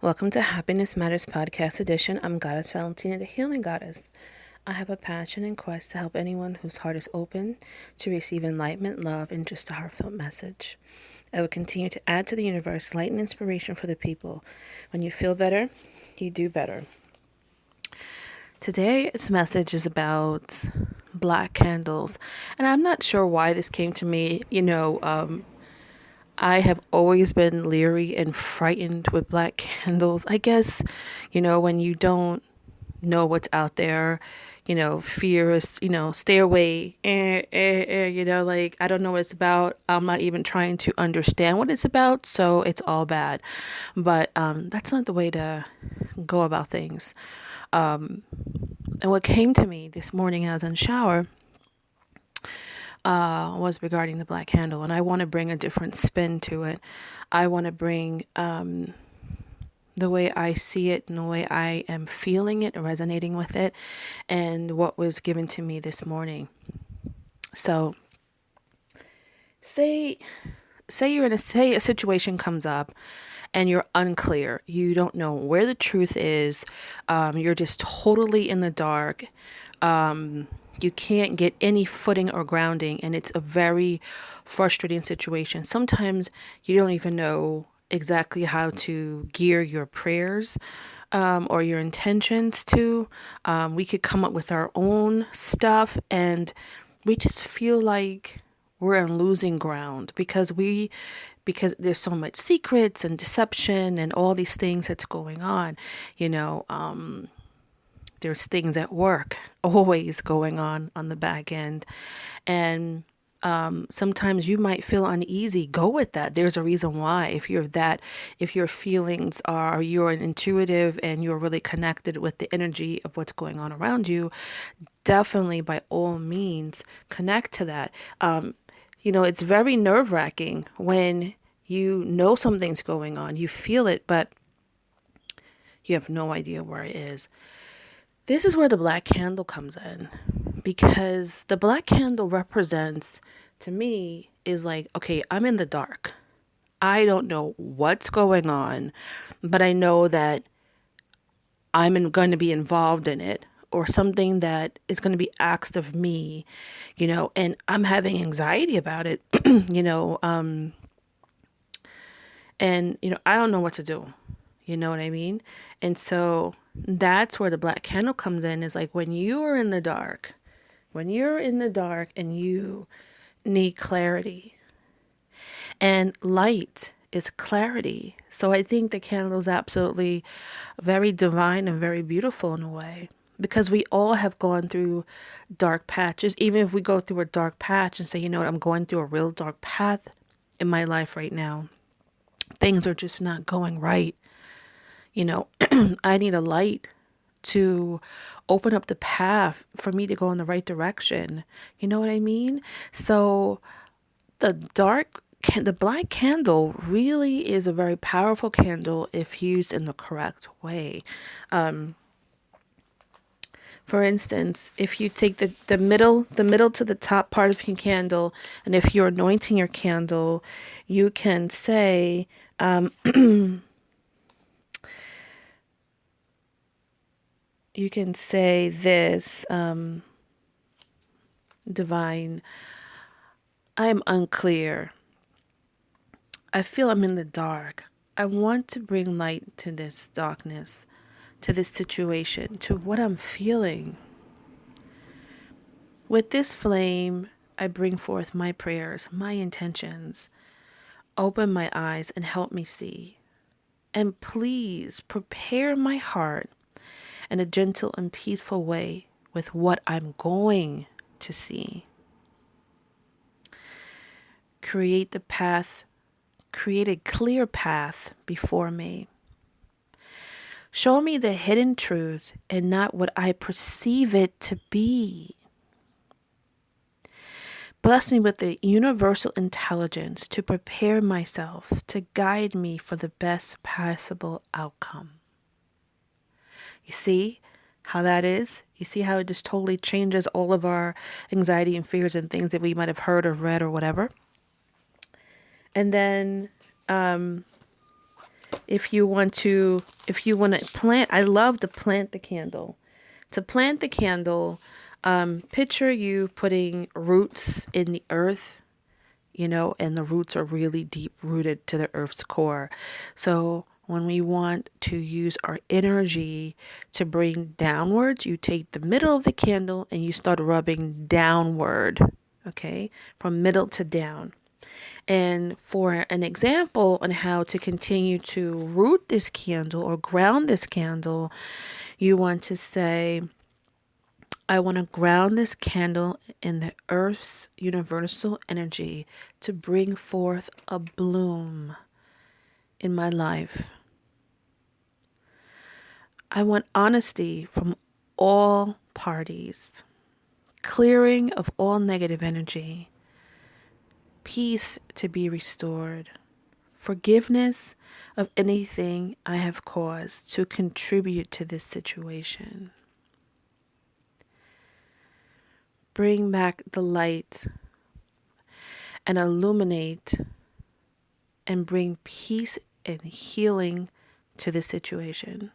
Welcome to Happiness Matters Podcast Edition. I'm Goddess Valentina, the Healing Goddess. I have a passion and quest to help anyone whose heart is open to receive enlightenment, love, and just a heartfelt message. I will continue to add to the universe light and inspiration for the people. When you feel better, you do better. Today's message is about black candles, and I'm not sure why this came to me. I have always been leery and frightened with black candles. I guess, when you don't know what's out there, fear is, stay away. I don't know what it's about. I'm not even trying to understand what it's about, so it's all bad. But that's not the way to go about things. And what came to me this morning as I was in the shower was regarding the black candle, and I want to bring a different spin to it. I want to bring the way I see it and the way I am feeling it and resonating with it and what was given to me this morning. So say a situation comes up and you're unclear. You don't know where the truth is. You're just totally in the dark. You can't get any footing or grounding, and it's a very frustrating situation. Sometimes you don't even know exactly how to gear your prayers or your intentions to. We could come up with our own stuff, and we just feel like we're on losing ground because there's so much secrets and deception and all these things that's going on. There's things at work always going on the back end. And sometimes you might feel uneasy. Go with that. There's a reason why. If your feelings are, you're an intuitive and you're really connected with the energy of what's going on around you, definitely by all means connect to that. It's very nerve-wracking when you know something's going on. You feel it, but you have no idea where it is. This is where the black candle comes in, because the black candle represents, to me, is like, okay, I'm in the dark. I don't know what's going on, but I know that I'm going to be involved in it, or something that is going to be asked of me, and I'm having anxiety about it, I don't know what to do. You know what I mean? And so that's where the black candle comes in, is like when you're in the dark and you need clarity, and light is clarity. So I think the candle is absolutely very divine and very beautiful in a way, because we all have gone through dark patches. Even if we go through a dark patch and say, I'm going through a real dark path in my life right now. Things are just not going right. I need a light to open up the path for me to go in the right direction. You know what I mean? So the black candle really is a very powerful candle if used in the correct way. For instance, if you take the middle to the top part of your candle, and if you're anointing your candle, you can say, you can say this, divine, I am unclear. I feel I'm in the dark. I want to bring light to this darkness, to this situation, to what I'm feeling. With this flame, I bring forth my prayers, my intentions. Open my eyes and help me see. And please prepare my heart in a gentle and peaceful way with what I'm going to see. Create a clear path before me. Show me the hidden truth and not what I perceive it to be. Bless me with the universal intelligence to prepare myself, to guide me for the best possible outcome. You see how that is? You see how it just totally changes all of our anxiety and fears and things that we might have heard or read or whatever? And then If you want to plant, I love to plant the candle. To plant the candle, picture you putting roots in the earth, and the roots are really deep rooted to the earth's core. So when we want to use our energy to bring downwards, you take the middle of the candle and you start rubbing downward, okay, from middle to down. And for an example on how to continue to root this candle or ground this candle, you want to say, I want to ground this candle in the earth's universal energy to bring forth a bloom in my life. I want honesty from all parties, clearing of all negative energy, peace to be restored, forgiveness of anything I have caused to contribute to this situation. Bring back the light and illuminate and bring peace and healing to the situation.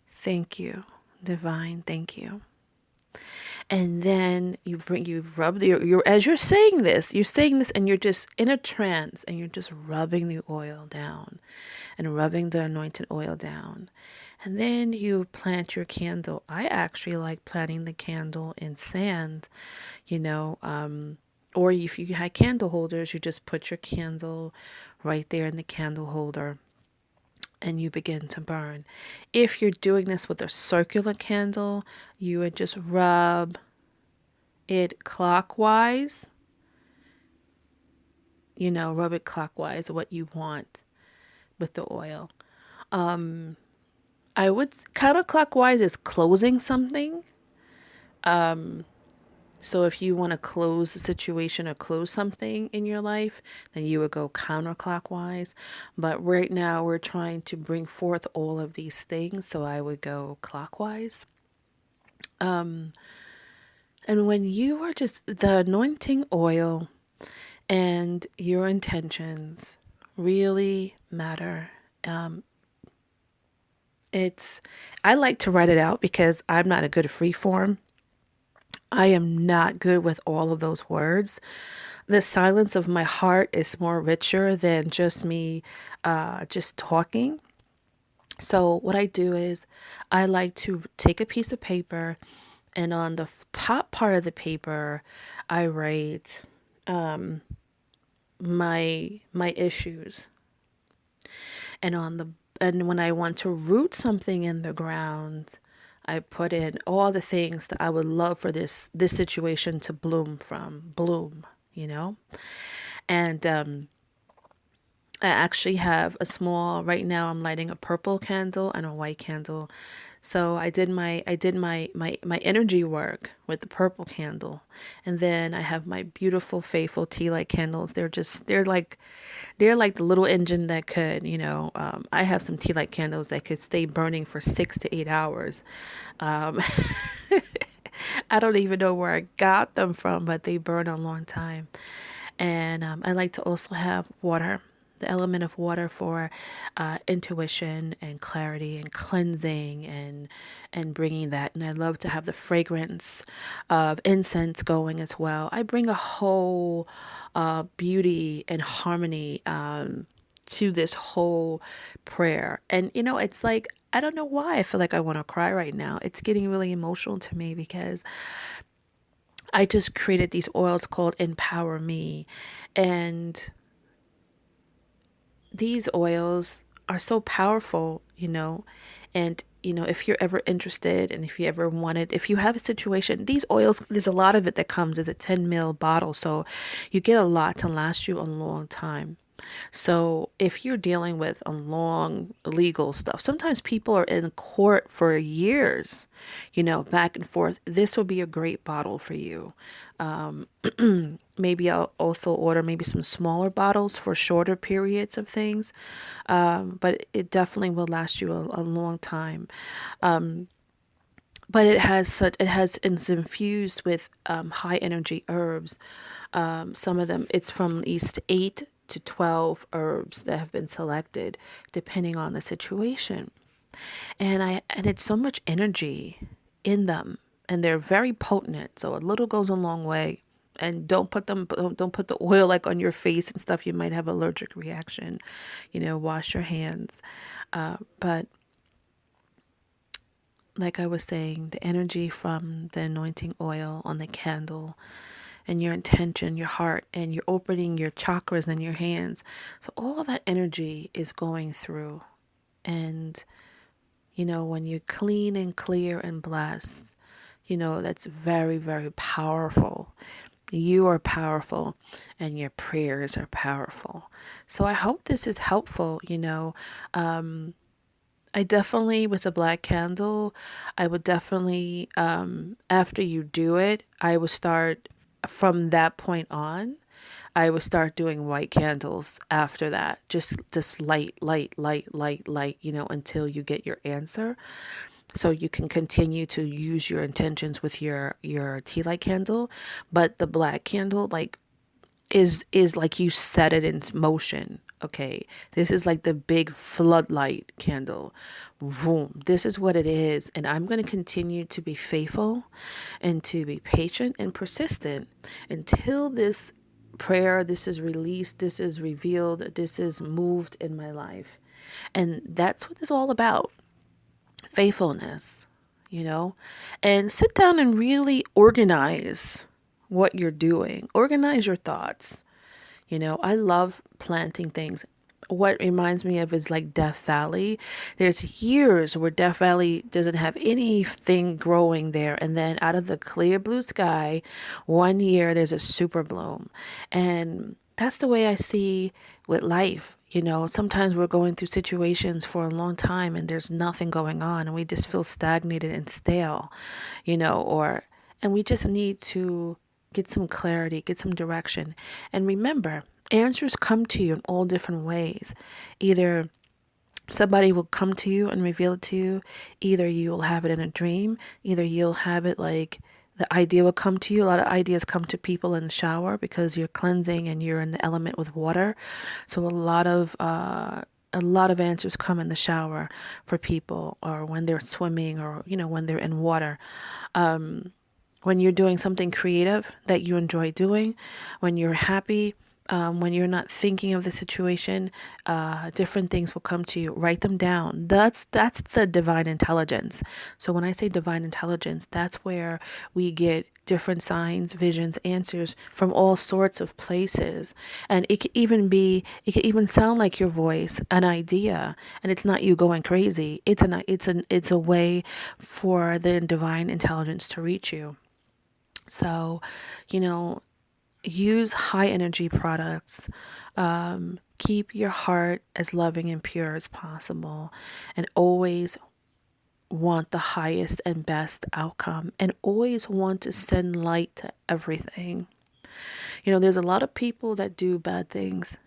Thank you, divine. Thank you. And then you rub your as you're saying this, and you're just in a trance and you're just rubbing the oil down and rubbing the anointed oil down. And then you plant your candle. I actually like planting the candle in sand, or if you had candle holders, you just put your candle right there in the candle holder and you begin to burn. If you're doing this with a circular candle, you would just rub it clockwise, rub it clockwise what you want with the oil. I would counterclockwise is closing something. So if you want to close a situation or close something in your life, then you would go counterclockwise. But right now we're trying to bring forth all of these things, so I would go clockwise. And when you are just the anointing oil and your intentions really matter. I like to write it out because I'm not a good free form. I am not good with all of those words. The silence of my heart is more richer than just me just talking. So what I do is I like to take a piece of paper, and on the top part of the paper, I write my issues. And when I want to root something in the ground, I put in all the things that I would love for this situation to bloom, And I actually have right now I'm lighting a purple candle and a white candle. So I did my energy work with the purple candle. And then I have my beautiful faithful tea light candles. They're like the little engine that could, I have some tea light candles that could stay burning for 6 to 8 hours. Um, I don't even know where I got them from, but they burn a long time. And I like to also have water, the element of water for intuition and clarity and cleansing and bringing that. And I love to have the fragrance of incense going as well. I bring a whole beauty and harmony to this whole prayer. And, it's like, I don't know why I feel like I want to cry right now. It's getting really emotional to me because I just created these oils called Empower Me. And these oils are so powerful, and, if you're ever interested and if you ever wanted, if you have a situation, these oils, there's a lot of it that comes as a 10 ml bottle. So you get a lot to last you a long time. So if you're dealing with a long legal stuff, sometimes people are in court for years, back and forth. This will be a great bottle for you. Maybe I'll also order maybe some smaller bottles for shorter periods of things. But it definitely will last you a long time. But it's infused with high energy herbs. Some of them, it's from at least 8 to 12 herbs that have been selected depending on the situation. And it's so much energy in them, and they're very potent. So a little goes a long way. And don't put the oil like on your face and stuff. You might have allergic reaction. Wash your hands. But like I was saying, the energy from the anointing oil on the candle and your intention, your heart, and you're opening your chakras in your hands. So all that energy is going through. And, when you clean and clear and bless, that's very, very powerful. You are powerful and your prayers are powerful. So I hope this is helpful. I definitely, with the black candle, I would definitely, after you do it, I would start from that point on. I would start doing white candles after that. Just light, until you get your answer. So you can continue to use your intentions with your tea light candle, but the black candle, like, is like you set it in motion. Okay, this is like the big floodlight candle. Boom, this is what it is. And I'm going to continue to be faithful and to be patient and persistent until this prayer, this is released, this is revealed, this is moved in my life. And that's what it's all about. Faithfulness, and sit down and really organize what you're doing. Organize your thoughts. I love planting things. What reminds me of is like Death Valley. There's years where Death Valley doesn't have anything growing there. And then out of the clear blue sky, one year there's a super bloom. And that's the way I see with life. Sometimes we're going through situations for a long time and there's nothing going on and we just feel stagnated and stale, and we just need to get some clarity, get some direction. And remember, answers come to you in all different ways. Either somebody will come to you and reveal it to you. Either you'll have it in a dream. Either you'll have it like the idea will come to you. A lot of ideas come to people in the shower because you're cleansing and you're in the element with water. So a lot of answers come in the shower for people, or when they're swimming, or when they're in water. When you're doing something creative that you enjoy doing, when you're happy, when you're not thinking of the situation, different things will come to you. Write them down. That's the divine intelligence. So when I say divine intelligence, that's where we get different signs, visions, answers from all sorts of places. And it could even sound like your voice, an idea, and it's not you going crazy. It's a way for the divine intelligence to reach you. So, use high energy products. Keep your heart as loving and pure as possible, and always want the highest and best outcome, and always want to send light to everything. There's a lot of people that do bad things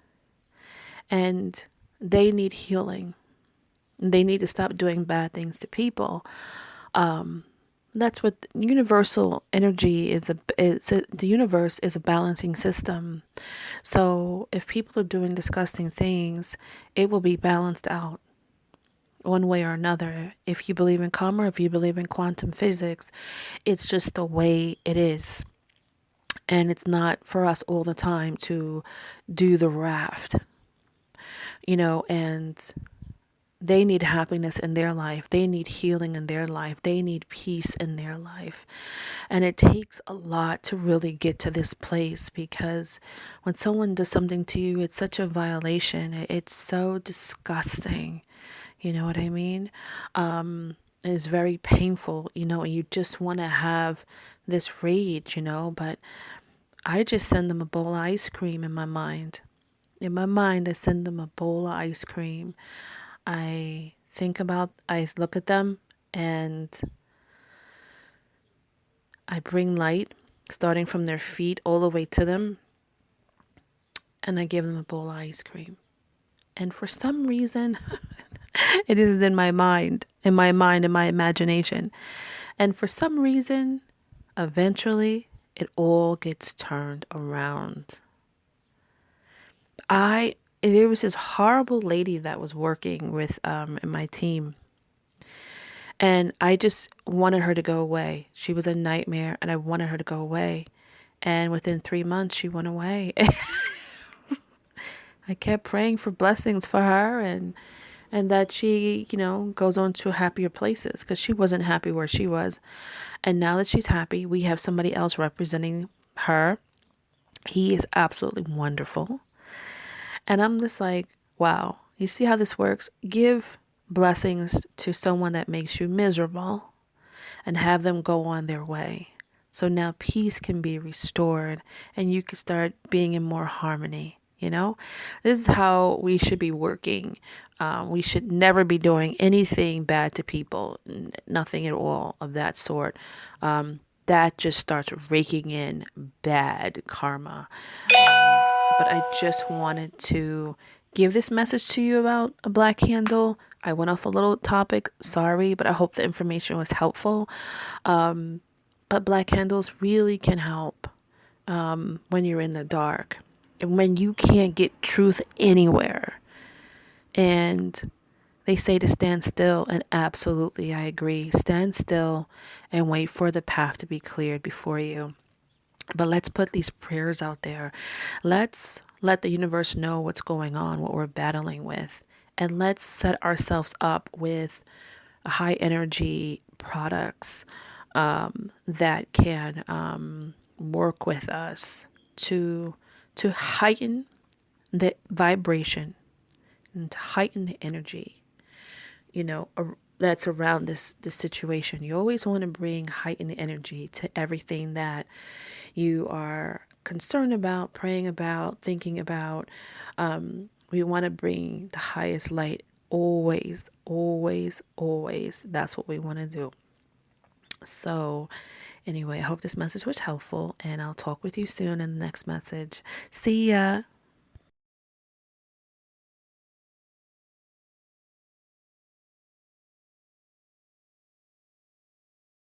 and they need healing. They need to stop doing bad things to people. That's what universal energy is. The universe is a balancing system. So if people are doing disgusting things, it will be balanced out one way or another. If you believe in karma, if you believe in quantum physics, it's just the way it is. And it's not for us all the time to do the raft, and they need happiness in their life. They need healing in their life. They need peace in their life. And it takes a lot to really get to this place, because when someone does something to you, it's such a violation. It's so disgusting. You know what I mean? It's very painful, and you just want to have this rage, but I just send them a bowl of ice cream in my mind. In my mind, I send them a bowl of ice cream. I look at them and I bring light, starting from their feet all the way to them, and I give them a bowl of ice cream. And for some reason, it is in my mind, in my imagination. And for some reason, eventually, it all gets turned around. I there was this horrible lady that was working with in my team, and I just wanted her to go away. She was a nightmare, and I wanted her to go away. And within 3 months, she went away. I kept praying for blessings for her, and that she, goes on to happier places, because she wasn't happy where she was. And now that she's happy, we have somebody else representing her. He is absolutely wonderful. And I'm just like, wow, you see how this works? Give blessings to someone that makes you miserable and have them go on their way. So now peace can be restored and you can start being in more harmony. This is how we should be working. We should never be doing anything bad to people, nothing at all of that sort. That just starts raking in bad karma. But I just wanted to give this message to you about a black candle. I went off a little topic, sorry, but I hope the information was helpful. But black candles really can help when you're in the dark and when you can't get truth anywhere. And they say to stand still, and absolutely I agree. Stand still and wait for the path to be cleared before you. But let's put these prayers out there. Let's let the universe know what's going on, what we're battling with. And let's set ourselves up with high energy products that can work with us to heighten the vibration and to heighten the energy, that's around this situation. You always want to bring heightened energy to everything that you are concerned about, praying about, thinking about. We want to bring the highest light always, always, always. That's what we want to do. So anyway, I hope this message was helpful, and I'll talk with you soon in the next message. See ya.